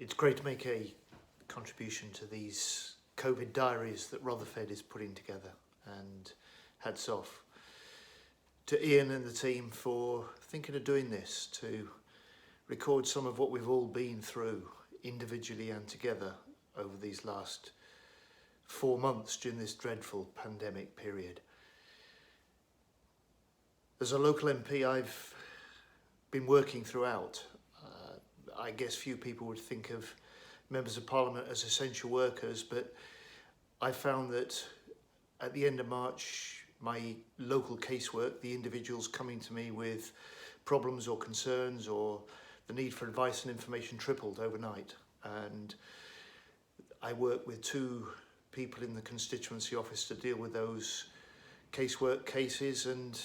It's great to make a contribution to these COVID diaries that Rotherford is putting together, and hats off to Ian and the team for thinking of doing this, to record some of what we've all been through individually and together over these last 4 months during this dreadful pandemic period. As a local MP, I've been working throughout. I guess few people would think of members of Parliament as essential workers, but I found that at the end of March, my local casework, the individuals coming to me with problems or concerns or the need for advice and information, tripled overnight. And I work with 2 people in the constituency office to deal with those casework cases, and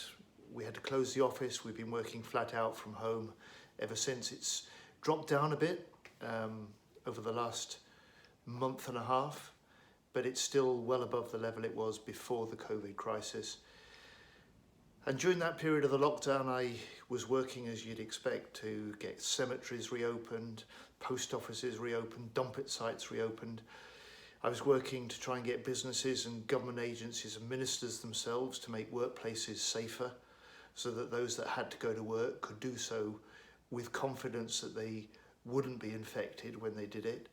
we had to close the office. We've been working flat out from home ever since. It's dropped down a bit over the last month and a half, but it's still well above the level it was before the COVID crisis. And during that period of the lockdown, I was working, as you'd expect, to get cemeteries reopened, post offices reopened, dump it sites reopened. I was working to try and get businesses and government agencies and ministers themselves to make workplaces safer, so that those that had to go to work could do so with confidence that they wouldn't be infected when they did it.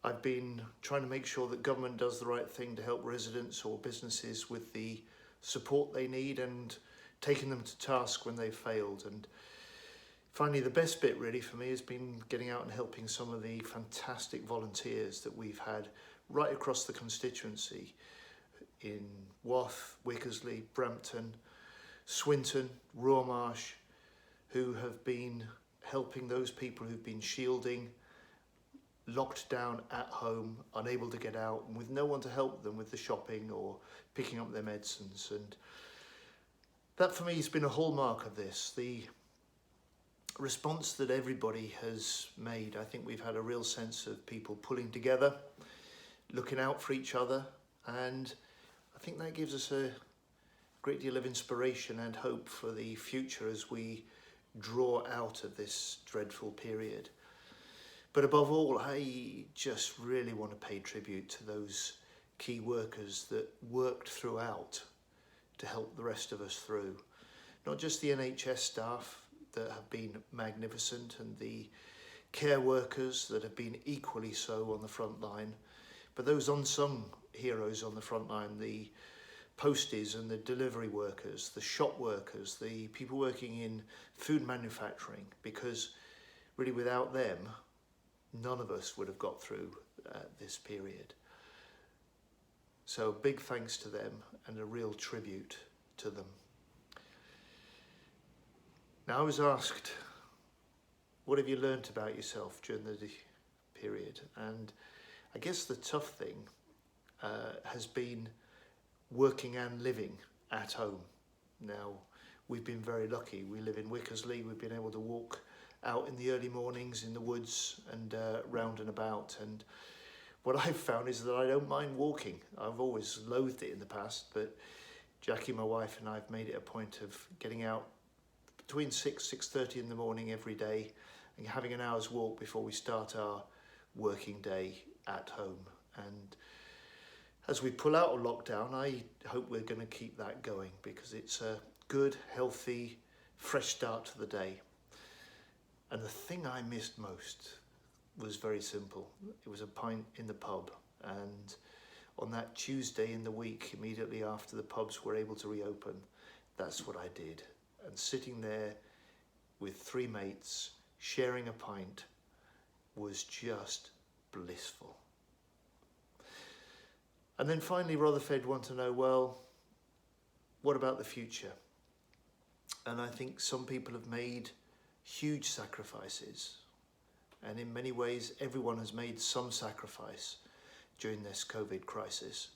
I've been trying to make sure that government does the right thing to help residents or businesses with the support they need, and taking them to task when they've failed. And finally, the best bit really for me has been getting out and helping some of the fantastic volunteers that we've had right across the constituency in Wath, Wickersley, Brampton, Swinton, Roarmarsh, who have been helping those people who've been shielding, locked down at home, unable to get out, and with no one to help them with the shopping or picking up their medicines. And that for me has been a hallmark of this, the response that everybody has made. I think we've had a real sense of people pulling together, looking out for each other, and I think that gives us a great deal of inspiration and hope for the future as we draw out of this dreadful period. But above all, I just really want to pay tribute to those key workers that worked throughout to help the rest of us through. Not just the NHS staff that have been magnificent, and the care workers that have been equally so on the front line, but those unsung heroes on the front line, the posties and the delivery workers, the shop workers, the people working in food manufacturing, because really without them, none of us would have got through this period. So big thanks to them and a real tribute to them. Now, I was asked, what have you learnt about yourself during the period? And I guess the tough thing has been working and living at home. Now, we've been very lucky. We live in Wickersley. We've been able to walk out in the early mornings in the woods and round and about. And what I've found is that I don't mind walking. I've always loathed it in the past, but Jackie, my wife, and I've made it a point of getting out between 6:30 in the morning every day and having an hour's walk before we start our working day at home. And as we pull out of lockdown, I hope we're going to keep that going, because it's a good, healthy, fresh start to the day. And the thing I missed most was very simple. It was a pint in the pub. And on that Tuesday in the week, immediately after the pubs were able to reopen, that's what I did. And sitting there with 3 mates, sharing a pint, was just blissful. And then finally, Rotherford want to know, well, what about the future? And I think some people have made huge sacrifices. And in many ways, everyone has made some sacrifice during this COVID crisis.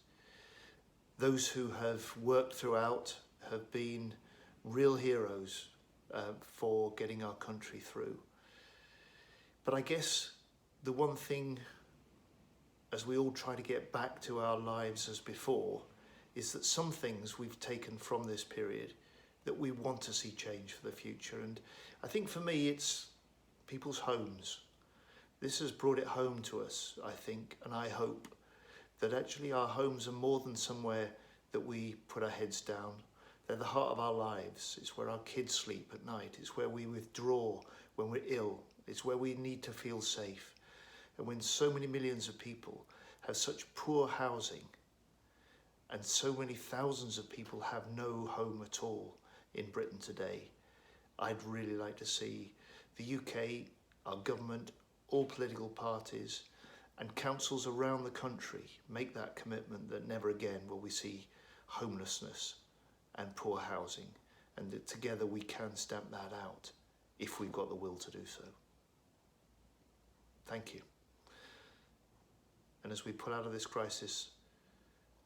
Those who have worked throughout have been real heroes for getting our country through. But I guess the one thing, as we all try to get back to our lives as before, is that some things we've taken from this period that we want to see change for the future. And I think for me, it's people's homes. This has brought it home to us, I think, and I hope that actually our homes are more than somewhere that we put our heads down. They're the heart of our lives. It's where our kids sleep at night. It's where we withdraw when we're ill. It's where we need to feel safe. And when so many millions of people have such poor housing, and so many thousands of people have no home at all in Britain today, I'd really like to see the UK, our government, all political parties and councils around the country make that commitment that never again will we see homelessness and poor housing, and that together we can stamp that out if we've got the will to do so. Thank you. And as we pull out of this crisis,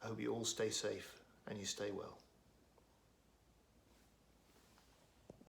I hope you all stay safe and you stay well.